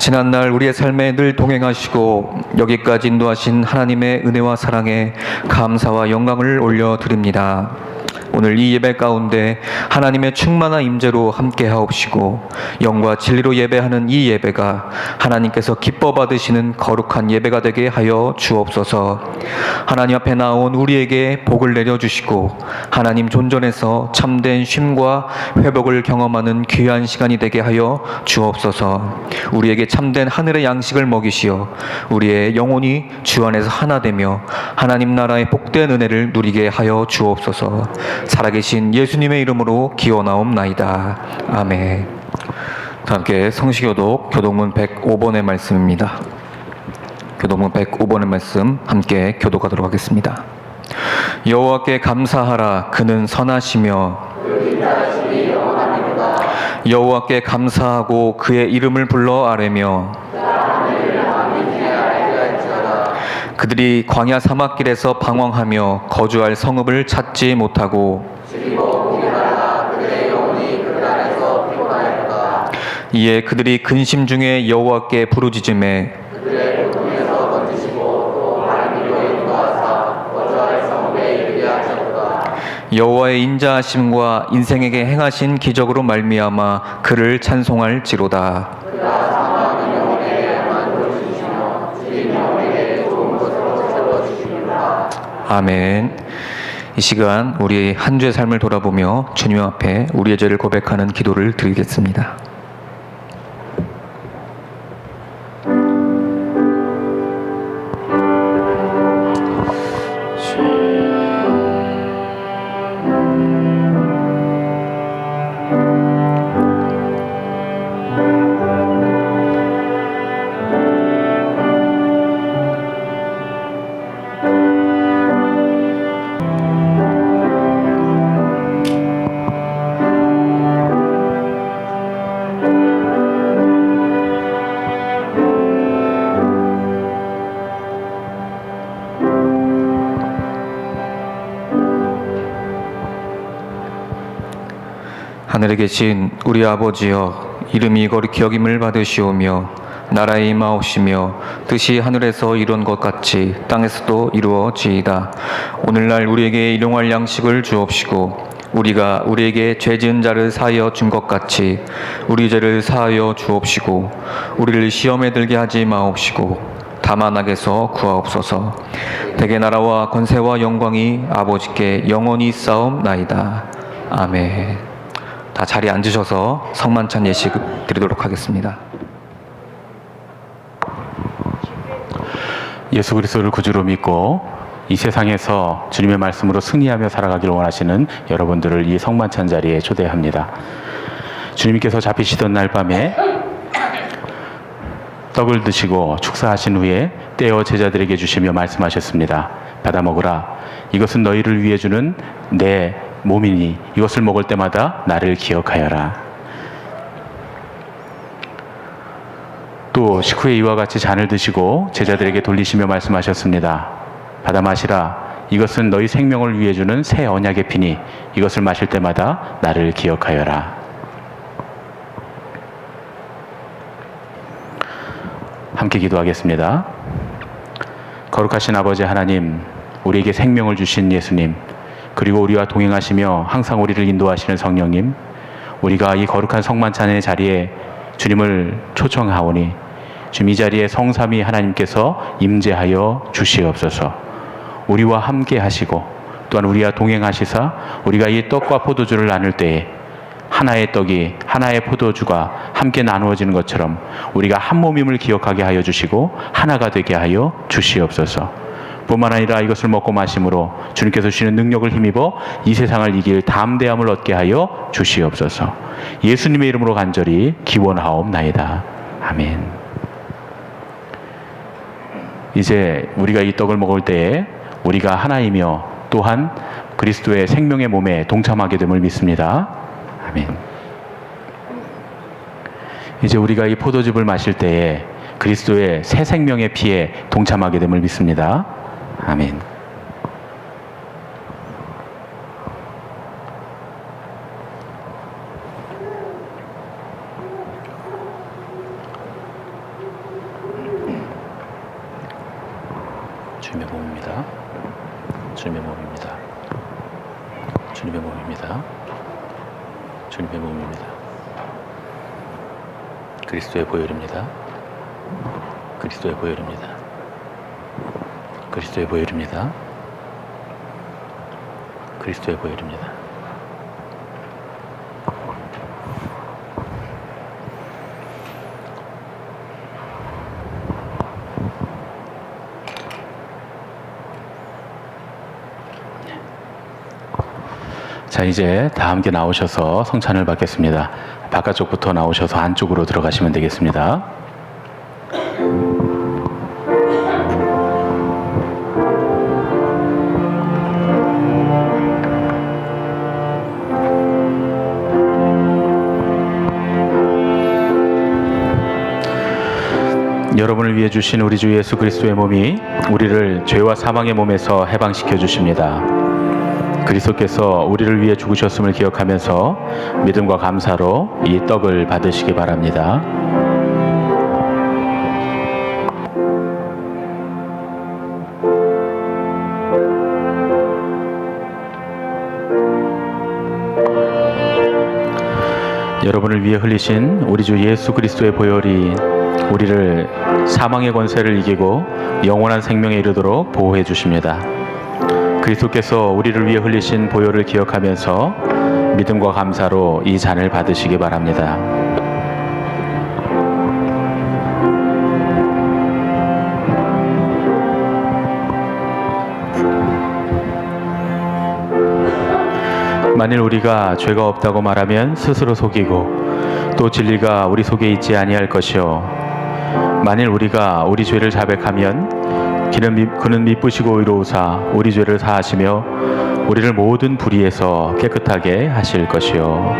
지난날 우리의 삶에 늘 동행하시고 여기까지 인도하신 하나님의 은혜와 사랑에 감사와 영광을 올려드립니다. 오늘 이 예배 가운데 하나님의 충만한 임재로 함께 하옵시고 영과 진리로 예배하는 이 예배가 하나님께서 기뻐 받으시는 거룩한 예배가 되게 하여 주옵소서. 하나님 앞에 나온 우리에게 복을 내려주시고 하나님 존전에서 참된 쉼과 회복을 경험하는 귀한 시간이 되게 하여 주옵소서. 우리에게 참된 하늘의 양식을 먹이시어 우리의 영혼이 주 안에서 하나 되며 하나님 나라의 복된 은혜를 누리게 하여 주옵소서. 살아계신 예수님의 이름으로 기원하옵나이다. 아멘. 다 함께 성시교독 교독문 105번의 말씀입니다. 교독문 105번의 말씀 함께 교독하도록 하겠습니다. 여호와께 감사하라. 그는 선하시며 여호와께 감사하고 그의 이름을 불러 아뢰며 그들이 광야 사막길에서 방황하며 거주할 성읍을 찾지 못하고 이에 그들이 근심 중에 여호와께 부르짖음에 여호와의 인자하심과 인생에게 행하신 기적으로 말미암아 그를 찬송할지로다. 아멘. 이 시간 우리 한 주의 삶을 돌아보며 주님 앞에 우리의 죄를 고백하는 기도를 드리겠습니다. 하늘에 계신 우리 아버지여, 이름이 거룩히 여김을 받으시오며 나라에 임하옵시며 뜻이 하늘에서 이룬 것 같이 땅에서도 이루어지이다. 오늘날 우리에게 일용할 양식을 주옵시고 우리가 우리에게 죄 지은 자를 사하여 준 것 같이 우리 죄를 사하여 주옵시고 우리를 시험에 들게 하지 마옵시고 다만 악에서 구하옵소서. 대개 나라와 권세와 영광이 아버지께 영원히 있사옵나이다. 아멘. 다 자리에 앉으셔서 성만찬 예식 드리도록 하겠습니다. 예수 그리스도를 구주로 믿고 이 세상에서 주님의 말씀으로 승리하며 살아가기를 원하시는 여러분들을 이 성만찬 자리에 초대합니다. 주님께서 잡히시던 날 밤에 떡을 드시고 축사하신 후에 떼어 제자들에게 주시며 말씀하셨습니다. 받아 먹으라. 이것은 너희를 위해 주는 내 몸이니 이것을 먹을 때마다 나를 기억하여라. 또 식후에 이와 같이 잔을 드시고 제자들에게 돌리시며 말씀하셨습니다. 받아 마시라. 이것은 너희 생명을 위해 주는 새 언약의 피니 이것을 마실 때마다 나를 기억하여라. 함께 기도하겠습니다. 거룩하신 아버지 하나님, 우리에게 생명을 주신 예수님, 그리고 우리와 동행하시며 항상 우리를 인도하시는 성령님, 우리가 이 거룩한 성만찬의 자리에 주님을 초청하오니 주님 이 자리에 성삼위 하나님께서 임재하여 주시옵소서. 우리와 함께 하시고 또한 우리와 동행하시사 우리가 이 떡과 포도주를 나눌 때에 하나의 떡이 하나의 포도주가 함께 나누어지는 것처럼 우리가 한 몸임을 기억하게 하여 주시고 하나가 되게 하여 주시옵소서. 뿐만 아니라 이것을 먹고 마심으로 주님께서 주시는 능력을 힘입어 이 세상을 이길 담대함을 얻게 하여 주시옵소서. 예수님의 이름으로 간절히 기원하옵나이다. 아멘. 이제 우리가 이 떡을 먹을 때에 우리가 하나이며 또한 그리스도의 생명의 몸에 동참하게 됨을 믿습니다. 아멘. 이제 우리가 이 포도즙을 마실 때에 그리스도의 새 생명의 피에 동참하게 됨을 믿습니다. 아멘. 주님의 몸입니다. 주님의 몸입니다. 주님의 몸입니다. 주님의 몸입니다. 그리스도의 보혈입니다. 그리스도의 보혈입니다. 그리스도의 보혈입니다. 그리스도의 보혈입니다. 자, 이제 다 함께 나오셔서 성찬을 받겠습니다. 바깥쪽부터 나오셔서 안쪽으로 들어가시면 되겠습니다. 여러분을 위해 주신 우리 주 예수 그리스도의 몸이 우리를 죄와 사망의 몸에서 해방시켜 주십니다. 그리스도께서 우리를 위해 죽으셨음을 기억하면서 믿음과 감사로 이 떡을 받으시기 바랍니다. 여러분을 위해 흘리신 우리 주 예수 그리스도의 보혈이 우리를 사망의 권세를 이기고 영원한 생명에 이르도록 보호해 주십니다. 그리스도께서 우리를 위해 흘리신 보혈을 기억하면서 믿음과 감사로 이 잔을 받으시기 바랍니다. 만일 우리가 죄가 없다고 말하면 스스로 속이고 또 진리가 우리 속에 있지 아니할 것이요 만일 우리가 우리 죄를 자백하면 그는 미쁘시고 의로우사 우리 죄를 사하시며 우리를 모든 불의에서 깨끗하게 하실 것이요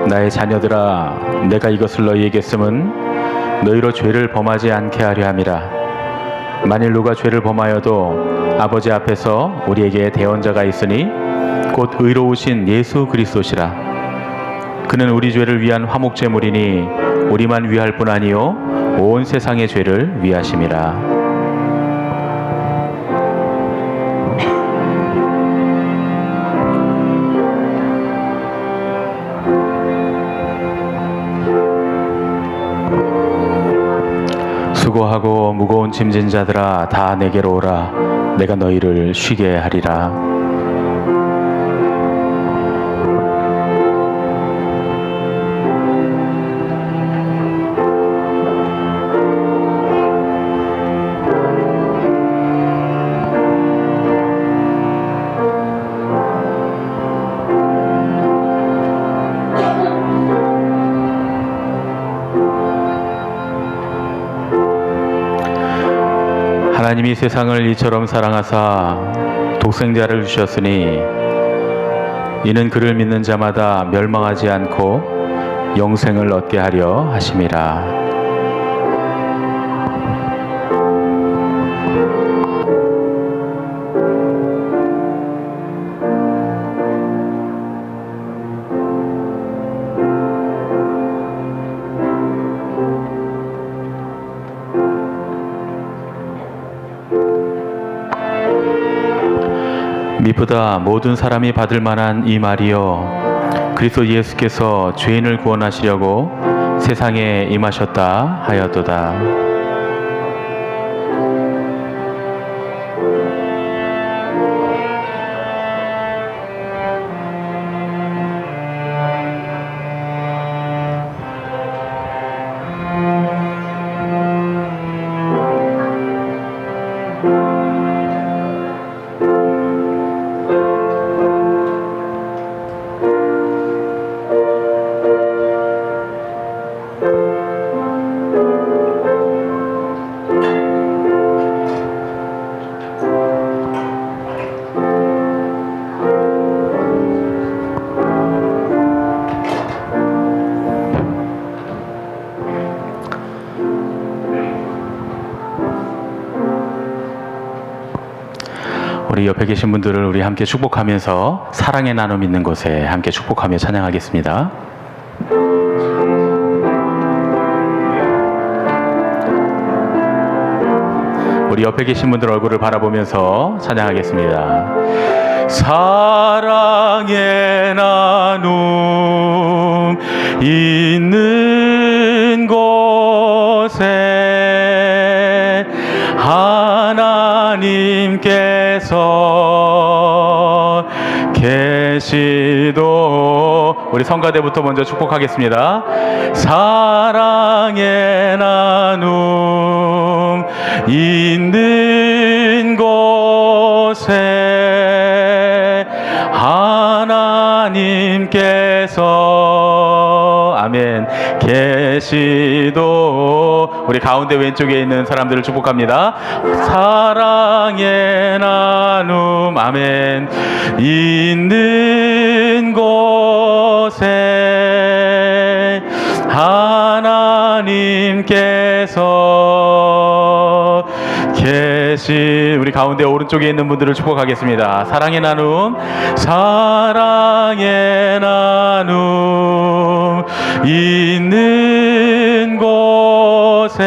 나의 자녀들아 내가 이것을 너희에게 쓰면 너희로 죄를 범하지 않게 하려 함이라. 만일 누가 죄를 범하여도 아버지 앞에서 우리에게 대언자가 있으니 곧 의로우신 예수 그리스도시라. 그는 우리 죄를 위한 화목제물이니 우리만 위할 뿐 아니요 온 세상의 죄를 위하심이라. 수고하고 무거운 짐진 자들아 다 내게로 오라. 내가 너희를 쉬게 하리라. 하나님이 세상을 이처럼 사랑하사 독생자를 주셨으니 이는 그를 믿는 자마다 멸망하지 않고 영생을 얻게 하려 하심이라. 미쁘다 모든 사람이 받을 만한 이 말이요 그리스도 예수께서 죄인을 구원하시려고 세상에 임하셨다 하였도다. 우리 옆에 계신 분들을 우리 함께 축복하면서 사랑의 나눔 있는 곳에 함께 축복하며 찬양하겠습니다. 우리 옆에 계신 분들 얼굴을 바라보면서 찬양하겠습니다. 사랑의 나눔 있는 곳에 하나님께서 계시도 우리 성가대부터 먼저 축복하겠습니다. 사랑의 나눔 있는 곳에 하나님께서 아멘 계시도 우리 가운데 왼쪽에 있는 사람들을 축복합니다. 사랑의 나눔 아멘 있는 곳에 하나님께서 우리 가운데 오른쪽에 있는 분들을 축복하겠습니다. 사랑의 나눔 사랑의 나눔 있는 곳에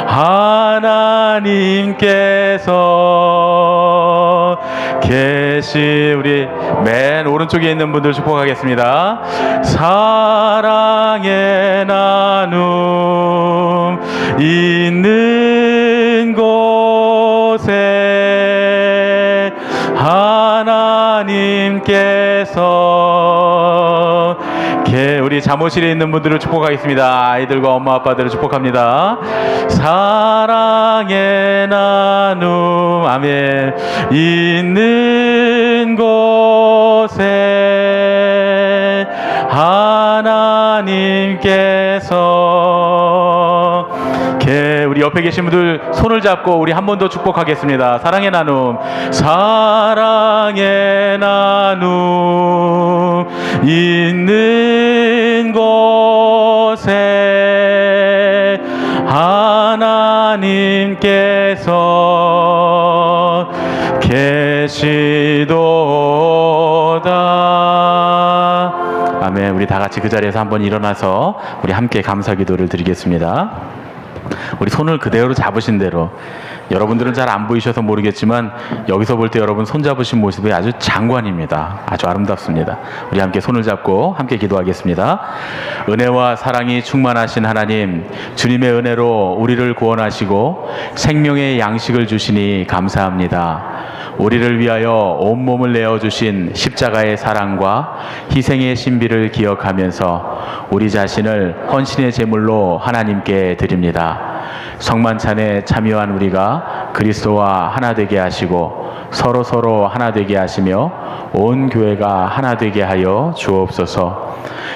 하나님께서 우리 맨 오른쪽에 있는 분들 축복하겠습니다. 사랑의 나눔 있는 곳에 하나님께서 우리 잠옷실에 있는 분들을 축복하겠습니다. 아이들과 엄마 아빠들을 축복합니다. 사랑의 나눔 아멘 있는 곳에 하나님께서 우리 옆에 계신 분들 손을 잡고 우리 한 번 더 축복하겠습니다. 사랑의 나눔 사랑의 나눔 있는 곳에 하나님께서 계시도다. 아멘. 우리 다 같이 그 자리에서 한번 일어나서 우리 함께 감사 기도를 드리겠습니다. 우리 손을 그대로 잡으신 대로 여러분들은 잘 안 보이셔서 모르겠지만 여기서 볼 때 여러분 손 잡으신 모습이 아주 장관입니다. 아주 아름답습니다. 우리 함께 손을 잡고 함께 기도하겠습니다. 은혜와 사랑이 충만하신 하나님, 주님의 은혜로 우리를 구원하시고 생명의 양식을 주시니 감사합니다. 우리를 위하여 온몸을 내어주신 십자가의 사랑과 희생의 신비를 기억하면서 우리 자신을 헌신의 제물로 하나님께 드립니다. 성만찬에 참여한 우리가 그리스도와 하나 되게 하시고 서로 하나 되게 하시며 온 교회가 하나 되게 하여 주옵소서.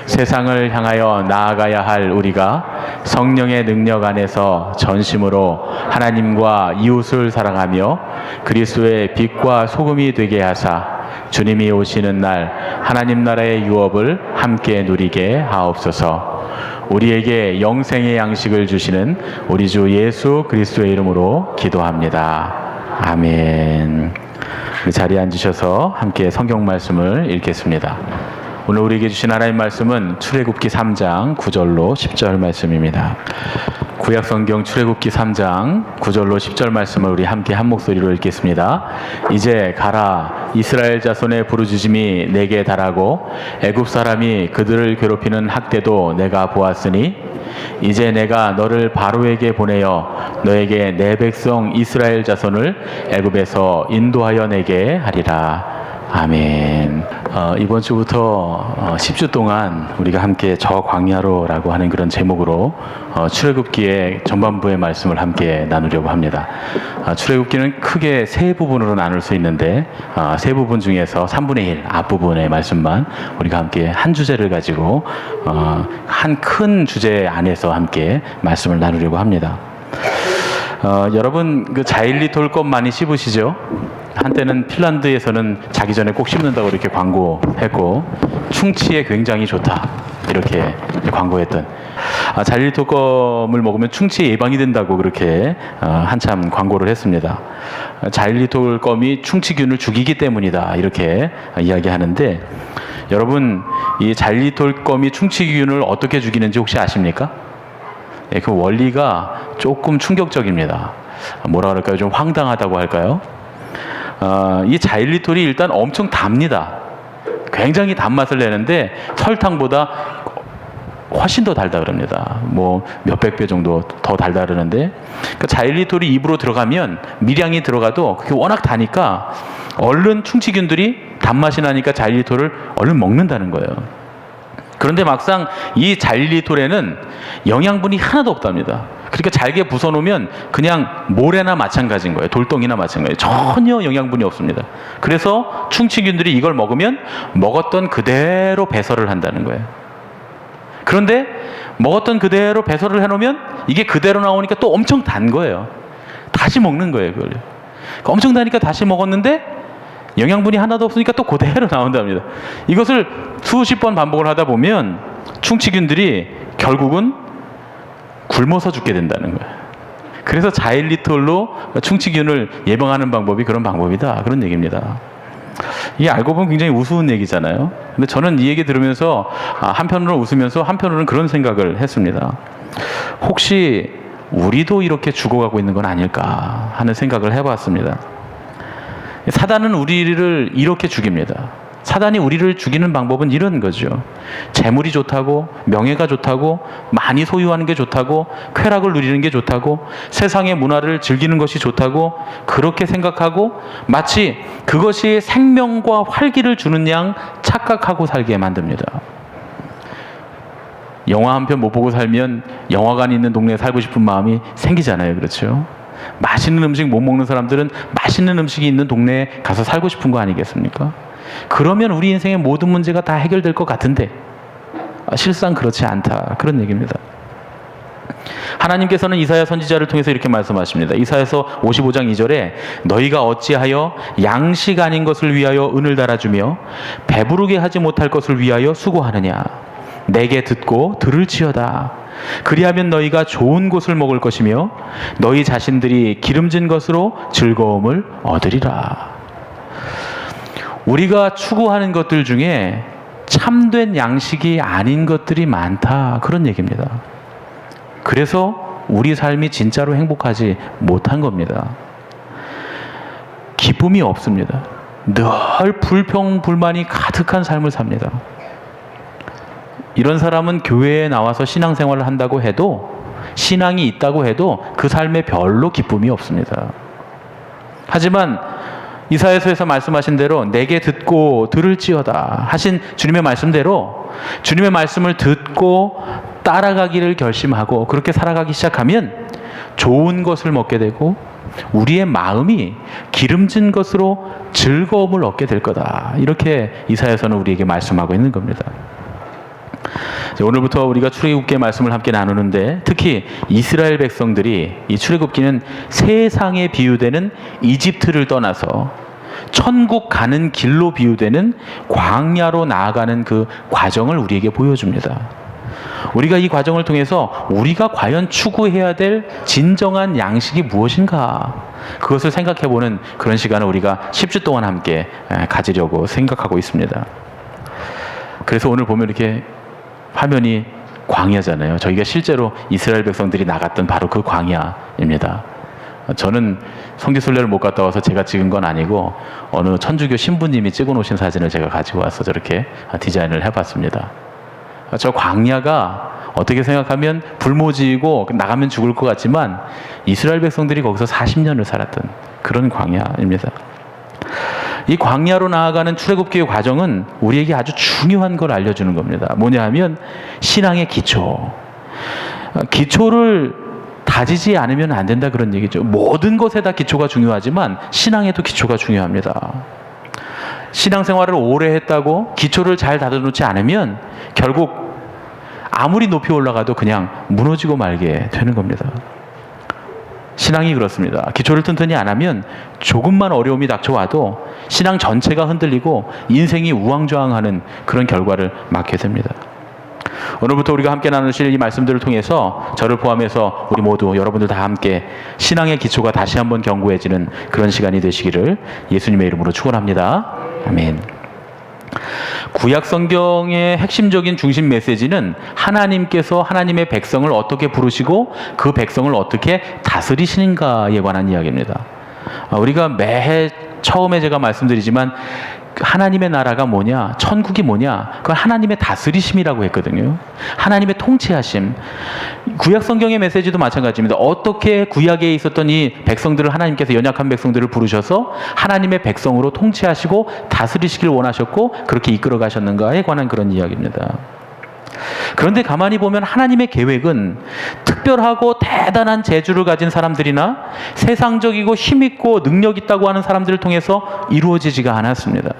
세상을 향하여 나아가야 할 우리가 성령의 능력 안에서 전심으로 하나님과 이웃을 사랑하며 그리스도의 빛과 소금이 되게 하사 주님이 오시는 날 하나님 나라의 유업을 함께 누리게 하옵소서. 우리에게 영생의 양식을 주시는 우리 주 예수 그리스도의 이름으로 기도합니다. 아멘. 자리에 앉으셔서 함께 성경 말씀을 읽겠습니다. 오늘 우리에게 주신 하나님 말씀은 출애굽기 3장 9절로 10절 말씀입니다. 구약성경 출애굽기 3장 9절로 10절 말씀을 우리 함께 한 목소리로 읽겠습니다. 이제 가라. 이스라엘 자손의 부르짖음이 내게 달하고 애굽 사람이 그들을 괴롭히는 학대도 내가 보았으니 이제 내가 너를 바로에게 보내어 너에게 내 백성 이스라엘 자손을 애굽에서 인도하여 내게 하리라. 아멘. 이번 주부터 10주 동안 우리가 함께 저 광야로라고 하는 그런 제목으로 출애굽기의 전반부의 말씀을 함께 나누려고 합니다. 출애굽기는 크게 세 부분으로 나눌 수 있는데 세 부분 중에서 3분의 1 앞부분의 말씀만 우리가 함께 한 주제를 가지고 한 큰 주제 안에서 함께 말씀을 나누려고 합니다. 여러분 그 자일리 돌것 많이 씹으시죠? 한때는 핀란드에서는 자기 전에 꼭 씹는다고 이렇게 광고했고 충치에 굉장히 좋다 이렇게 광고했던 자일리톨 껌을 먹으면 충치 예방이 된다고 그렇게 한참 광고를 했습니다. 자일리톨 껌이 충치균을 죽이기 때문이다 이렇게 이야기하는데, 여러분 이 자일리톨 껌이 충치균을 어떻게 죽이는지 혹시 아십니까? 예, 그 원리가 조금 충격적입니다. 뭐라 그럴까요? 좀 황당하다고 할까요? 이 자일리톨이 일단 엄청 답니다. 굉장히 단맛을 내는데 설탕보다 훨씬 더 달다 그럽니다. 뭐 몇백 배 정도 더 달다 그러는데, 그 자일리톨이 입으로 들어가면, 미량이 들어가도 그게 워낙 다니까 얼른 충치균들이 단맛이 나니까 자일리톨을 얼른 먹는다는 거예요. 그런데 막상 이 자일리톨에는 영양분이 하나도 없답니다. 그러니까 잘게 부숴놓으면 그냥 모래나 마찬가지인 거예요. 돌덩이나 마찬가지예요. 전혀 영양분이 없습니다. 그래서 충치균들이 이걸 먹으면 먹었던 그대로 배설을 한다는 거예요. 그런데 먹었던 그대로 배설을 해놓으면 이게 그대로 나오니까 또 엄청 단 거예요. 다시 먹는 거예요, 그걸. 그러니까 엄청 다니까 다시 먹었는데 영양분이 하나도 없으니까 또 그대로 나온답니다. 이것을 수십 번 반복을 하다 보면 충치균들이 결국은 굶어서 죽게 된다는 거예요. 그래서 자일리톨로 충치균을 예방하는 방법이 그런 방법이다, 그런 얘기입니다. 이게 알고 보면 굉장히 우스운 얘기잖아요. 근데 저는 이 얘기 들으면서 한편으로는 웃으면서 한편으로는 그런 생각을 했습니다. 혹시 우리도 이렇게 죽어가고 있는 건 아닐까 하는 생각을 해봤습니다. 사단은 우리를 이렇게 죽입니다. 사단이 우리를 죽이는 방법은 이런 거죠. 재물이 좋다고, 명예가 좋다고, 많이 소유하는 게 좋다고, 쾌락을 누리는 게 좋다고, 세상의 문화를 즐기는 것이 좋다고 그렇게 생각하고 마치 그것이 생명과 활기를 주는 양 착각하고 살게 만듭니다. 영화 한 편 못 보고 살면 영화관 있는 동네에 살고 싶은 마음이 생기잖아요. 그렇죠? 맛있는 음식 못 먹는 사람들은 맛있는 음식이 있는 동네에 가서 살고 싶은 거 아니겠습니까? 그러면 우리 인생의 모든 문제가 다 해결될 것 같은데 실상 그렇지 않다, 그런 얘기입니다. 하나님께서는 이사야 선지자를 통해서 이렇게 말씀하십니다. 이사야서 55장 2절에 너희가 어찌하여 양식 아닌 것을 위하여 은을 달아주며 배부르게 하지 못할 것을 위하여 수고하느냐. 내게 듣고 들을지어다. 그리하면 너희가 좋은 것을 먹을 것이며 너희 자신들이 기름진 것으로 즐거움을 얻으리라. 우리가 추구하는 것들 중에 참된 양식이 아닌 것들이 많다, 그런 얘기입니다. 그래서 우리 삶이 진짜로 행복하지 못한 겁니다. 기쁨이 없습니다. 늘 불평불만이 가득한 삶을 삽니다. 이런 사람은 교회에 나와서 신앙생활을 한다고 해도, 신앙이 있다고 해도 그 삶에 별로 기쁨이 없습니다. 하지만 이사야서에서 말씀하신 대로 내게 듣고 들을지어다 하신 주님의 말씀대로 주님의 말씀을 듣고 따라가기를 결심하고 그렇게 살아가기 시작하면 좋은 것을 먹게 되고 우리의 마음이 기름진 것으로 즐거움을 얻게 될 거다, 이렇게 이사야서는 우리에게 말씀하고 있는 겁니다. 오늘부터 우리가 출애굽기의 말씀을 함께 나누는데, 특히 이스라엘 백성들이 이 출애굽기는 세상에 비유되는 이집트를 떠나서 천국 가는 길로 비유되는 광야로 나아가는 그 과정을 우리에게 보여줍니다. 우리가 이 과정을 통해서 우리가 과연 추구해야 될 진정한 양식이 무엇인가, 그것을 생각해보는 그런 시간을 우리가 10주 동안 함께 가지려고 생각하고 있습니다. 그래서 오늘 보면 이렇게 화면이 광야잖아요. 저희가 실제로 이스라엘 백성들이 나갔던 바로 그 광야입니다. 저는 성지순례를 못 갔다 와서 제가 찍은 건 아니고 어느 천주교 신부님이 찍어 놓으신 사진을 제가 가지고 와서 저렇게 디자인을 해봤습니다. 저 광야가 어떻게 생각하면 불모지이고 나가면 죽을 것 같지만 이스라엘 백성들이 거기서 40년을 살았던 그런 광야입니다. 이 광야로 나아가는 출애굽기의 과정은 우리에게 아주 중요한 걸 알려주는 겁니다. 뭐냐 하면 신앙의 기초. 기초를 다지지 않으면 안 된다, 그런 얘기죠. 모든 것에 다 기초가 중요하지만 신앙에도 기초가 중요합니다. 신앙생활을 오래 했다고 기초를 잘 다져놓지 않으면 결국 아무리 높이 올라가도 그냥 무너지고 말게 되는 겁니다. 신앙이 그렇습니다. 기초를 튼튼히 안 하면 조금만 어려움이 닥쳐와도 신앙 전체가 흔들리고 인생이 우왕좌왕하는 그런 결과를 맞게 됩니다. 오늘부터 우리가 함께 나누실 이 말씀들을 통해서 저를 포함해서 우리 모두 여러분들 다 함께 신앙의 기초가 다시 한번 견고해지는 그런 시간이 되시기를 예수님의 이름으로 축원합니다. 아멘. 구약 성경의 핵심적인 중심 메시지는 하나님께서 하나님의 백성을 어떻게 부르시고 그 백성을 어떻게 다스리시는가에 관한 이야기입니다. 우리가 매해 처음에 제가 말씀드리지만 하나님의 나라가 뭐냐, 천국이 뭐냐, 그건 하나님의 다스리심이라고 했거든요. 하나님의 통치하심. 구약 성경의 메시지도 마찬가지입니다. 어떻게 구약에 있었던 이 백성들을 하나님께서 연약한 백성들을 부르셔서 하나님의 백성으로 통치하시고 다스리시길 원하셨고 그렇게 이끌어 가셨는가에 관한 그런 이야기입니다. 그런데 가만히 보면 하나님의 계획은 특별하고 대단한 재주를 가진 사람들이나 세상적이고 힘있고 능력 있다고 하는 사람들을 통해서 이루어지지가 않았습니다.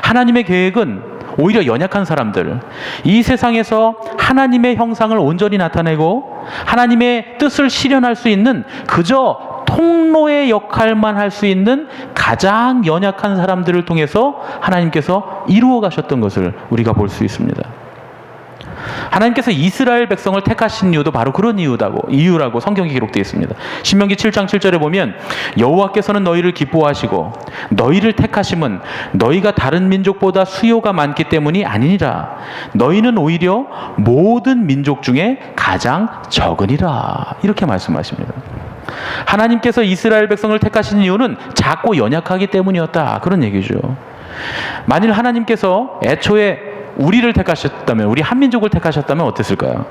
하나님의 계획은 오히려 연약한 사람들, 이 세상에서 하나님의 형상을 온전히 나타내고 하나님의 뜻을 실현할 수 있는 그저 통로의 역할만 할 수 있는 가장 연약한 사람들을 통해서 하나님께서 이루어 가셨던 것을 우리가 볼 수 있습니다. 하나님께서 이스라엘 백성을 택하신 이유도 바로 그런 이유라고 성경에 기록되어 있습니다. 신명기 7장 7절에 보면 여호와께서는 너희를 기뻐하시고 너희를 택하심은 너희가 다른 민족보다 수요가 많기 때문이 아니니라. 너희는 오히려 모든 민족 중에 가장 적으니라. 이렇게 말씀하십니다. 하나님께서 이스라엘 백성을 택하신 이유는 작고 연약하기 때문이었다. 그런 얘기죠. 만일 하나님께서 애초에 우리를 택하셨다면, 우리 한민족을 택하셨다면 어땠을까요?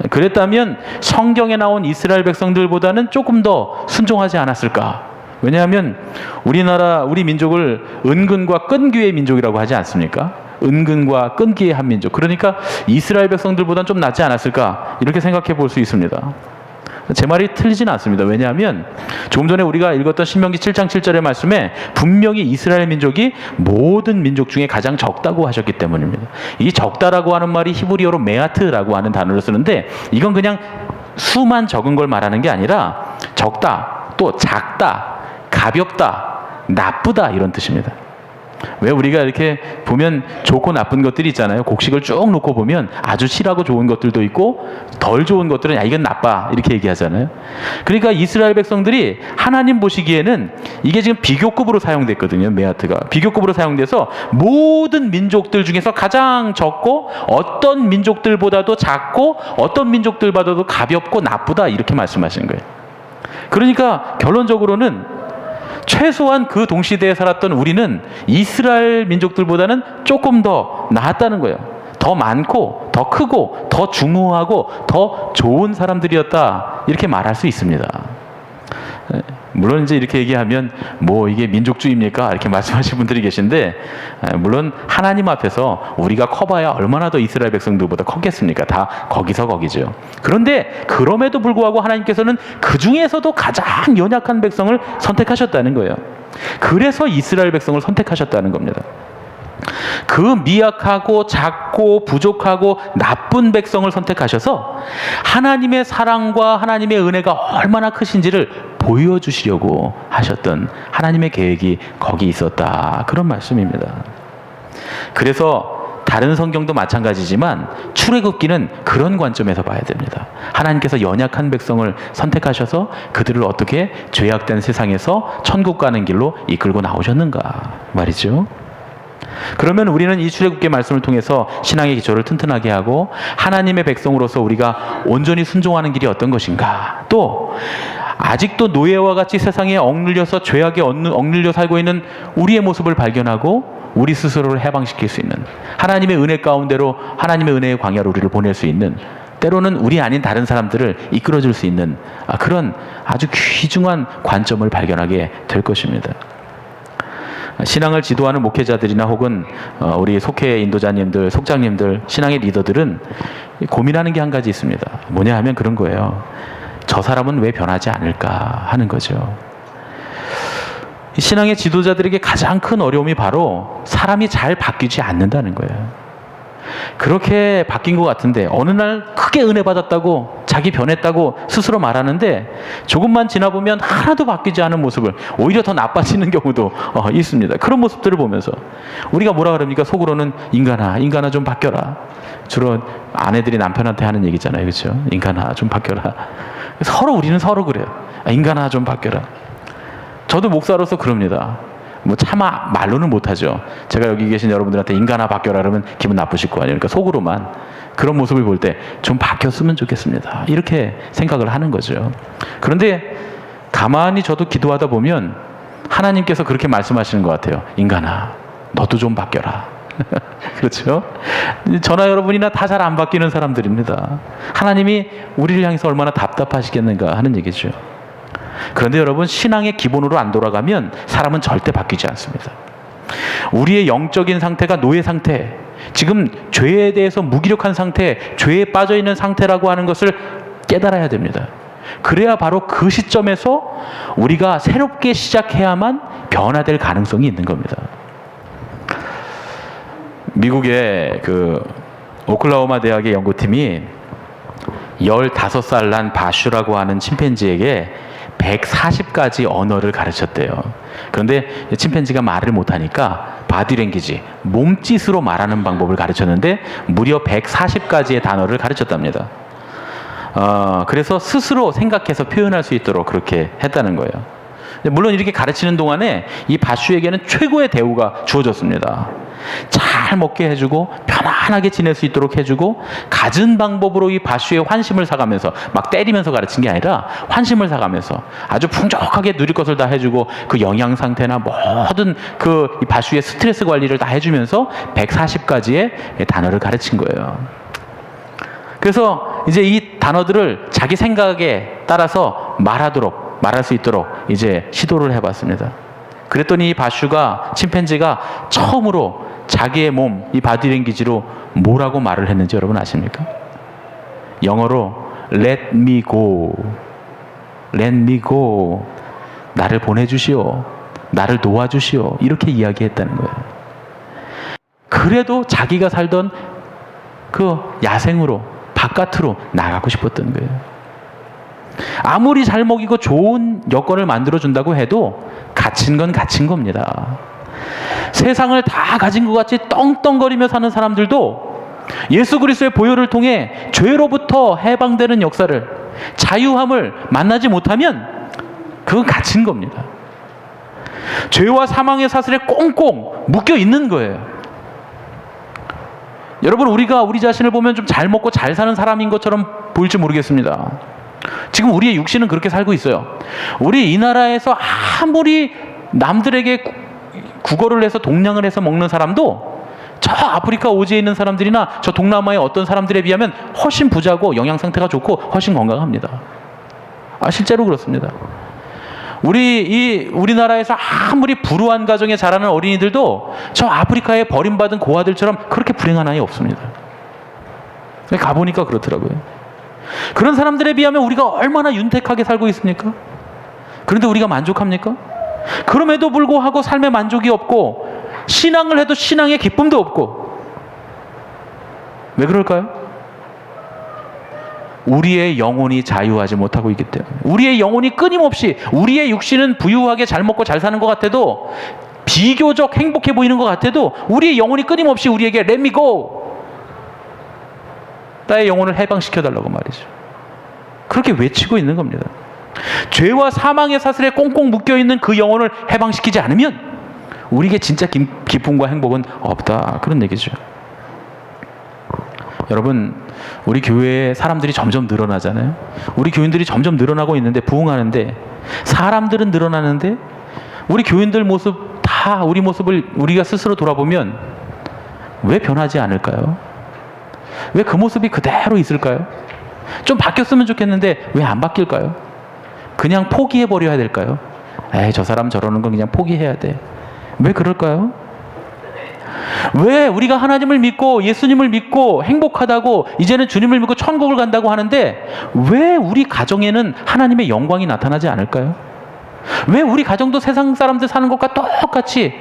그랬다면 성경에 나온 이스라엘 백성들보다는 조금 더 순종하지 않았을까? 왜냐하면 우리 민족을 은근과 끈기의 민족이라고 하지 않습니까? 은근과 끈기의 한민족. 그러니까 이스라엘 백성들보다는 좀 낫지 않았을까? 이렇게 생각해 볼 수 있습니다. 제 말이 틀리지는 않습니다. 왜냐하면 조금 전에 우리가 읽었던 신명기 7장 7절의 말씀에 분명히 이스라엘 민족이 모든 민족 중에 가장 적다고 하셨기 때문입니다. 이 적다라고 하는 말이 히브리어로 메아트라고 하는 단어를 쓰는데 이건 그냥 수만 적은 걸 말하는 게 아니라 적다, 또 작다, 가볍다, 나쁘다 이런 뜻입니다. 왜 우리가 이렇게 보면 좋고 나쁜 것들이 있잖아요. 곡식을 쭉 놓고 보면 아주 실하고 좋은 것들도 있고 덜 좋은 것들은 야 이건 나빠 이렇게 얘기하잖아요. 그러니까 이스라엘 백성들이 하나님 보시기에는 이게 지금 비교급으로 사용됐거든요. 메아트가 비교급으로 사용돼서 모든 민족들 중에서 가장 적고 어떤 민족들보다도 작고 어떤 민족들보다도 가볍고 나쁘다 이렇게 말씀하신 거예요. 그러니까 결론적으로는 최소한 그 동시대에 살았던 우리는 이스라엘 민족들보다는 조금 더 나았다는 거예요. 더 많고 더 크고 더 중후하고 더 좋은 사람들이었다 이렇게 말할 수 있습니다. 물론 이제 이렇게 얘기하면 뭐 이게 민족주의입니까? 이렇게 말씀하시는 분들이 계신데 물론 하나님 앞에서 우리가 커봐야 얼마나 더 이스라엘 백성들보다 컸겠습니까? 다 거기서 거기죠. 그런데 그럼에도 불구하고 하나님께서는 그 중에서도 가장 연약한 백성을 선택하셨다는 거예요. 그래서 이스라엘 백성을 선택하셨다는 겁니다. 그 미약하고 작고 부족하고 나쁜 백성을 선택하셔서 하나님의 사랑과 하나님의 은혜가 얼마나 크신지를 보여주시려고 하셨던 하나님의 계획이 거기 있었다. 그런 말씀입니다. 그래서 다른 성경도 마찬가지지만 출애굽기는 그런 관점에서 봐야 됩니다. 하나님께서 연약한 백성을 선택하셔서 그들을 어떻게 죄악된 세상에서 천국 가는 길로 이끌고 나오셨는가 말이죠. 그러면 우리는 이 출애굽기 말씀을 통해서 신앙의 기초를 튼튼하게 하고 하나님의 백성으로서 우리가 온전히 순종하는 길이 어떤 것인가, 또 아직도 노예와 같이 세상에 억눌려서 죄악에 억눌려 살고 있는 우리의 모습을 발견하고 우리 스스로를 해방시킬 수 있는, 하나님의 은혜 가운데로 하나님의 은혜의 광야로 우리를 보낼 수 있는, 때로는 우리 아닌 다른 사람들을 이끌어줄 수 있는 그런 아주 귀중한 관점을 발견하게 될 것입니다. 신앙을 지도하는 목회자들이나 혹은 우리 속회 인도자님들, 속장님들, 신앙의 리더들은 고민하는 게 한 가지 있습니다. 뭐냐 하면 그런 거예요. 저 사람은 왜 변하지 않을까 하는 거죠. 신앙의 지도자들에게 가장 큰 어려움이 바로 사람이 잘 바뀌지 않는다는 거예요. 그렇게 바뀐 것 같은데 어느 날 크게 은혜 받았다고 자기 변했다고 스스로 말하는데 조금만 지나보면 하나도 바뀌지 않은 모습을 오히려 더 나빠지는 경우도 있습니다. 그런 모습들을 보면서 우리가 뭐라 그럽니까? 속으로는 인간아 좀 바뀌어라. 주로 아내들이 남편한테 하는 얘기잖아요. 그렇죠? 인간아 좀 바뀌어라. 서로 우리는 서로 그래요. 인간아 좀 바뀌어라. 저도 목사로서 그럽니다. 뭐 차마 말로는 못하죠. 제가 여기 계신 여러분들한테 인간아 바뀌어라 그러면 기분 나쁘실 거 아니에요. 그러니까 속으로만 그런 모습을 볼 때 좀 바뀌었으면 좋겠습니다. 이렇게 생각을 하는 거죠. 그런데 가만히 저도 기도하다 보면 하나님께서 그렇게 말씀하시는 것 같아요. 인간아, 너도 좀 바뀌어라. 그렇죠? 저나 여러분이나 다 잘 안 바뀌는 사람들입니다. 하나님이 우리를 향해서 얼마나 답답하시겠는가 하는 얘기죠. 그런데 여러분, 신앙의 기본으로 안 돌아가면 사람은 절대 바뀌지 않습니다. 우리의 영적인 상태가 노예 상태, 지금 죄에 대해서 무기력한 상태, 죄에 빠져 있는 상태라고 하는 것을 깨달아야 됩니다. 그래야 바로 그 시점에서 우리가 새롭게 시작해야만 변화될 가능성이 있는 겁니다. 미국의 그 오클라호마 대학의 연구팀이 15살 난 바슈라고 하는 침팬지에게 140가지 언어를 가르쳤대요. 그런데 침팬지가 말을 못하니까 바디랭귀지, 몸짓으로 말하는 방법을 가르쳤는데 무려 140가지의 단어를 가르쳤답니다. 그래서 스스로 생각해서 표현할 수 있도록 그렇게 했다는 거예요. 물론 이렇게 가르치는 동안에 이 바슈에게는 최고의 대우가 주어졌습니다. 잘 먹게 해주고 편안하게 지낼 수 있도록 해주고 갖은 방법으로 이 바슈의 환심을 사가면서 막 때리면서 가르친 게 아니라 환심을 사가면서 아주 풍족하게 누릴 것을 다 해주고 그 영양 상태나 모든 그 이 바슈의 스트레스 관리를 다 해주면서 140가지의 단어를 가르친 거예요. 그래서 이제 이 단어들을 자기 생각에 따라서 말할 수 있도록 이제 시도를 해봤습니다. 그랬더니 이 바슈가, 침팬지가 처음으로 자기의 몸, 이 바디랭귀지로 뭐라고 말을 했는지 여러분 아십니까? 영어로 Let me go, Let me go, 나를 보내주시오, 나를 도와주시오, 이렇게 이야기했다는 거예요. 그래도 자기가 살던 그 야생으로 바깥으로 나가고 싶었던 거예요. 아무리 잘 먹이고 좋은 여건을 만들어준다고 해도 갇힌 건 갇힌 겁니다. 세상을 다 가진 것 같이 떵떵거리며 사는 사람들도 예수 그리스도의 보혈을 통해 죄로부터 해방되는 역사를, 자유함을 만나지 못하면 그건 갇힌 겁니다. 죄와 사망의 사슬에 꽁꽁 묶여 있는 거예요. 여러분, 우리가 우리 자신을 보면 좀 잘 먹고 잘 사는 사람인 것처럼 보일지 모르겠습니다. 지금 우리의 육신은 그렇게 살고 있어요. 우리 이 나라에서 아무리 남들에게 구걸을 해서 동냥을 해서 먹는 사람도 저 아프리카 오지에 있는 사람들이나 저 동남아의 어떤 사람들에 비하면 훨씬 부자고 영양 상태가 좋고 훨씬 건강합니다. 실제로 그렇습니다. 우리나라에서 아무리 불우한 가정에 자라는 어린이들도 저 아프리카에 버림받은 고아들처럼 그렇게 불행한 아이 없습니다. 가보니까 그렇더라고요. 그런 사람들에 비하면 우리가 얼마나 윤택하게 살고 있습니까? 그런데 우리가 만족합니까? 그럼에도 불구하고 삶에 만족이 없고 신앙을 해도 신앙의 기쁨도 없고. 왜 그럴까요? 우리의 영혼이 자유하지 못하고 있기 때문에. 우리의 영혼이 끊임없이, 우리의 육신은 부유하게 잘 먹고 잘 사는 것 같아도, 비교적 행복해 보이는 것 같아도 우리의 영혼이 끊임없이 우리에게 Let me go, 나의 영혼을 해방시켜달라고 말이죠. 그렇게 외치고 있는 겁니다. 죄와 사망의 사슬에 꽁꽁 묶여있는 그 영혼을 해방시키지 않으면 우리에게 진짜 기쁨과 행복은 없다, 그런 얘기죠. 여러분, 우리 교회에 사람들이 점점 늘어나잖아요. 우리 교인들이 점점 늘어나고 있는데, 부흥하는데, 사람들은 늘어나는데 우리 교인들 모습, 다 우리 모습을 우리가 스스로 돌아보면 왜 변하지 않을까요? 왜 그 모습이 그대로 있을까요? 좀 바뀌었으면 좋겠는데 왜 안 바뀔까요? 그냥 포기해버려야 될까요? 저 사람 저러는 건 그냥 포기해야 돼. 왜 그럴까요? 왜 우리가 하나님을 믿고 예수님을 믿고 행복하다고, 이제는 주님을 믿고 천국을 간다고 하는데 왜 우리 가정에는 하나님의 영광이 나타나지 않을까요? 왜 우리 가정도 세상 사람들 사는 것과 똑같이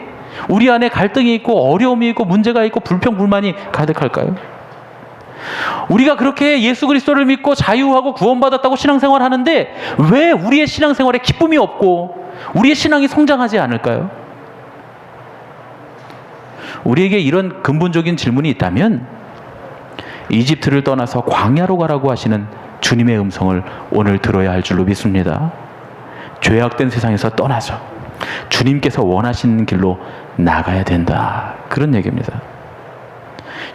우리 안에 갈등이 있고 어려움이 있고 문제가 있고 불평불만이 가득할까요? 우리가 그렇게 예수 그리스도를 믿고 자유하고 구원받았다고 신앙생활 하는데 왜 우리의 신앙생활에 기쁨이 없고 우리의 신앙이 성장하지 않을까요? 우리에게 이런 근본적인 질문이 있다면 이집트를 떠나서 광야로 가라고 하시는 주님의 음성을 오늘 들어야 할 줄로 믿습니다. 죄악된 세상에서 떠나서 주님께서 원하시는 길로 나가야 된다. 그런 얘기입니다.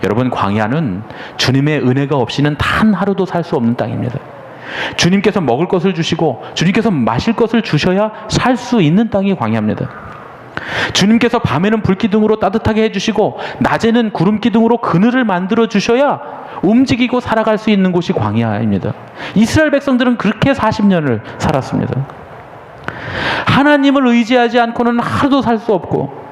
여러분, 광야는 주님의 은혜가 없이는 단 하루도 살 수 없는 땅입니다. 주님께서 먹을 것을 주시고 주님께서 마실 것을 주셔야 살 수 있는 땅이 광야입니다. 주님께서 밤에는 불기둥으로 따뜻하게 해주시고 낮에는 구름기둥으로 그늘을 만들어 주셔야 움직이고 살아갈 수 있는 곳이 광야입니다. 이스라엘 백성들은 그렇게 40년을 살았습니다. 하나님을 의지하지 않고는 하루도 살 수 없고,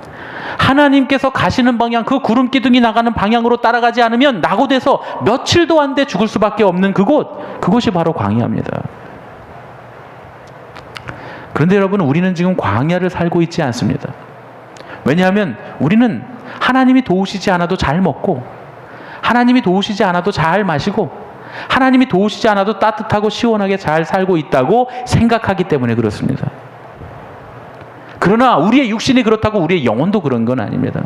하나님께서 가시는 방향, 그 구름기둥이 나가는 방향으로 따라가지 않으면 낙오돼서 며칠도 안 돼 죽을 수밖에 없는 그곳이 바로 광야입니다. 그런데 여러분, 우리는 지금 광야를 살고 있지 않습니다. 왜냐하면 우리는 하나님이 도우시지 않아도 잘 먹고, 하나님이 도우시지 않아도 잘 마시고, 하나님이 도우시지 않아도 따뜻하고 시원하게 잘 살고 있다고 생각하기 때문에 그렇습니다. 그러나 우리의 육신이 그렇다고 우리의 영혼도 그런 건 아닙니다.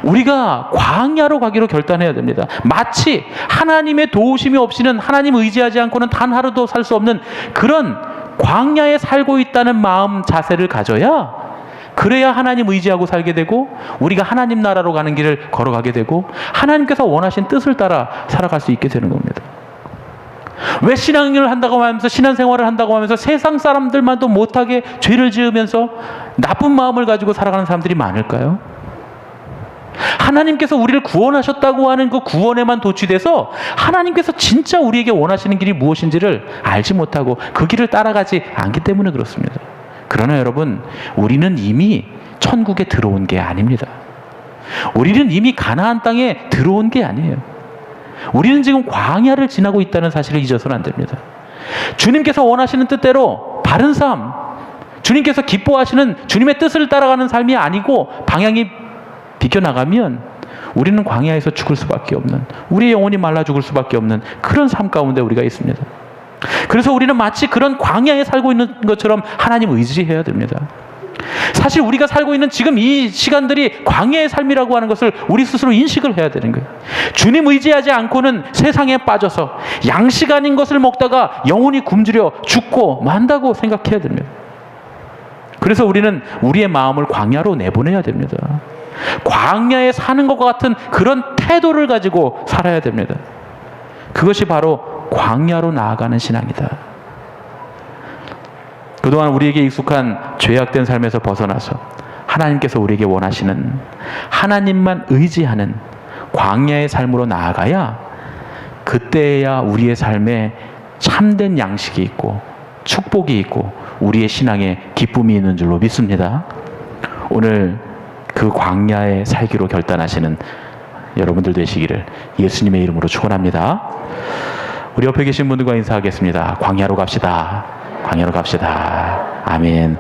우리가 광야로 가기로 결단해야 됩니다. 마치 하나님의 도우심이 없이는, 하나님 의지하지 않고는 단 하루도 살 수 없는 그런 광야에 살고 있다는 마음 자세를 가져야, 그래야 하나님 의지하고 살게 되고 우리가 하나님 나라로 가는 길을 걸어가게 되고 하나님께서 원하신 뜻을 따라 살아갈 수 있게 되는 겁니다. 왜 신앙을 한다고 하면서, 신앙생활을 한다고 하면서 세상 사람들만도 못하게 죄를 지으면서 나쁜 마음을 가지고 살아가는 사람들이 많을까요? 하나님께서 우리를 구원하셨다고 하는 그 구원에만 도취돼서 하나님께서 진짜 우리에게 원하시는 길이 무엇인지를 알지 못하고 그 길을 따라가지 않기 때문에 그렇습니다. 그러나 여러분, 우리는 이미 천국에 들어온 게 아닙니다. 우리는 이미 가나안 땅에 들어온 게 아니에요. 우리는 지금 광야를 지나고 있다는 사실을 잊어서는 안 됩니다. 주님께서 원하시는 뜻대로 바른 삶, 주님께서 기뻐하시는 주님의 뜻을 따라가는 삶이 아니고 방향이 비껴나가면 우리는 광야에서 죽을 수밖에 없는, 우리의 영혼이 말라 죽을 수밖에 없는 그런 삶 가운데 우리가 있습니다. 그래서 우리는 마치 그런 광야에 살고 있는 것처럼 하나님 의지해야 됩니다. 사실 우리가 살고 있는 지금 이 시간들이 광야의 삶이라고 하는 것을 우리 스스로 인식을 해야 되는 거예요. 주님 의지하지 않고는 세상에 빠져서 양식 아닌 것을 먹다가 영혼이 굶주려 죽고 만다고 생각해야 됩니다. 그래서 우리는 우리의 마음을 광야로 내보내야 됩니다. 광야에 사는 것과 같은 그런 태도를 가지고 살아야 됩니다. 그것이 바로 광야로 나아가는 신앙이다. 그동안 우리에게 익숙한 죄악된 삶에서 벗어나서 하나님께서 우리에게 원하시는, 하나님만 의지하는 광야의 삶으로 나아가야, 그때야 우리의 삶에 참된 양식이 있고 축복이 있고 우리의 신앙에 기쁨이 있는 줄로 믿습니다. 오늘 그 광야에 살기로 결단하시는 여러분들 되시기를 예수님의 이름으로 축원합니다. 우리 옆에 계신 분들과 인사하겠습니다. 광야로 갑시다. 광야로 갑시다. 아멘.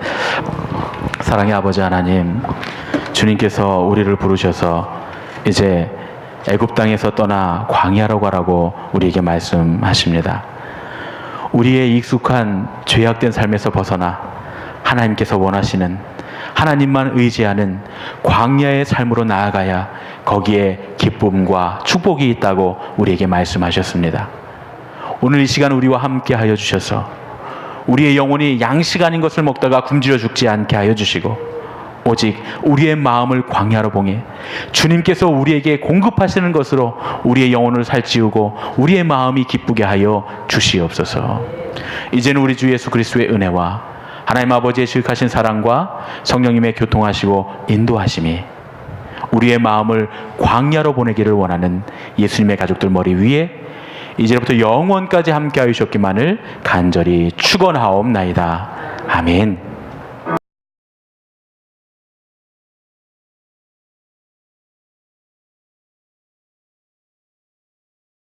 사랑의 아버지 하나님, 주님께서 우리를 부르셔서 이제 애굽 땅에서 떠나 광야로 가라고 우리에게 말씀하십니다. 우리의 익숙한 죄악된 삶에서 벗어나 하나님께서 원하시는, 하나님만 의지하는 광야의 삶으로 나아가야 거기에 기쁨과 축복이 있다고 우리에게 말씀하셨습니다. 오늘 이 시간 우리와 함께 하여 주셔서 우리의 영혼이 양식 아닌 것을 먹다가 굶주려 죽지 않게 하여 주시고, 오직 우리의 마음을 광야로 봉해 주님께서 우리에게 공급하시는 것으로 우리의 영혼을 살찌우고 우리의 마음이 기쁘게 하여 주시옵소서. 이제는 우리 주 예수 그리스도의 은혜와 하나님 아버지의 지극하신 사랑과 성령님의 교통하시고 인도하심이 우리의 마음을 광야로 보내기를 원하는 예수님의 가족들 머리 위에 이제부터 영원까지 함께 하셨기만을 간절히 축원하옵나이다. 아멘.